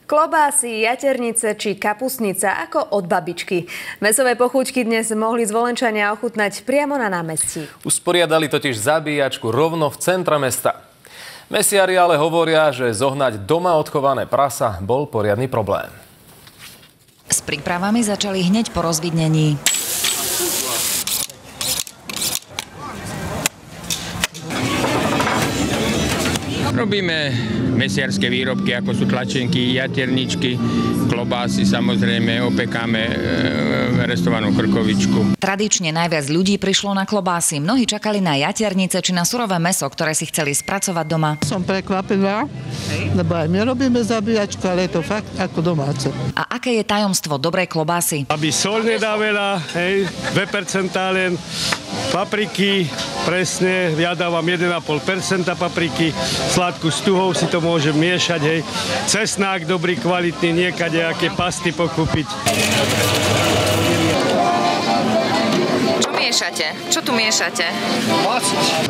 Klobásy, jaternice či kapustnica ako od babičky. Mäsové pochúťky dnes mohli Zvolenčania ochutnať priamo na námestí. Usporiadali totiž zabíjačku rovno v centre mesta. Mesiari ale hovoria, že zohnať doma odchované prasa bol poriadny problém. S prípravami začali hneď po rozvidnení. Robíme mesiarské výrobky, ako sú tlačenky, jaterničky, klobásy, samozrejme opekáme restovanú krkovičku. Tradične najviac ľudí prišlo na klobásy. Mnohí čakali na jaternice či na surové mäso, ktoré si chceli spracovať doma. Som prekvapená, lebo aj my robíme zabíjačku, ale je to fakt ako domáce. A aké je tajomstvo dobrej klobásy? Aby soľ nedá veľa, 2% len, papriky, presne, ja dávam 1,5% papriky, sladkú s tuhou si to môžem miešať, hej. Cesnák dobrý, kvalitný, aké pasty pokúpiť. Čo miešate? Čo tu miešate?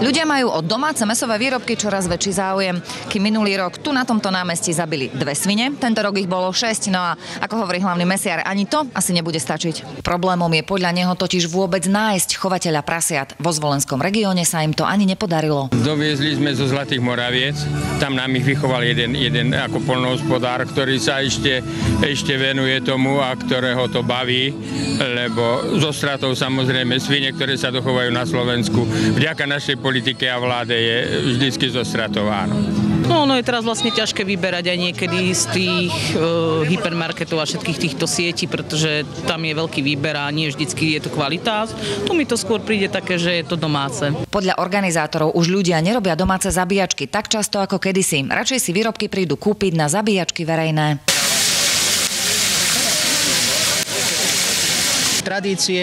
Ľudia majú o domáce mäsové výrobky čoraz väčší záujem. Kým minulý rok tu na tomto námestí zabili 2 svine, tento rok ich bolo 6, no a ako hovorí hlavný mesiar, ani to asi nebude stačiť. Problémom je podľa neho totiž vôbec nájsť chovateľa prasiat. Vo Zvolenskom regióne sa im to ani nepodarilo. Doviezli sme zo Zlatých Moraviec, tam nám ich vychoval jeden ako poľnohospodár, ktorý sa ešte venuje tomu a ktorého to baví, lebo zo stratou samozrejme svine, ktoré sa dochovajú na Slovensku, vďaka našej politike a vláde je vždycky zo stratou, áno. No, ono je teraz vlastne ťažké vyberať aj niekedy z tých hypermarketov a všetkých týchto sietí, pretože tam je veľký výber a nie vždycky je to kvalita. Tu mi to skôr príde také, že je to domáce. Podľa organizátorov už ľudia nerobia domáce zabíjačky tak často ako kedysi. Radšej si výrobky prídu kúpiť na zabíjačky verejné. Tradície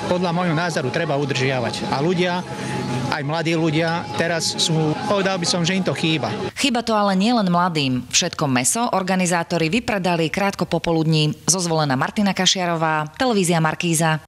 podľa môjho názoru treba udržiavať. A ľudia, aj mladí ľudia, teraz sú, povedal by som, že im to chýba. Chýba to ale nielen mladým. Všetko mäso organizátori vypredali krátko popoludní. Zo Zvolena Martina Kašiarová, televízia Markíza.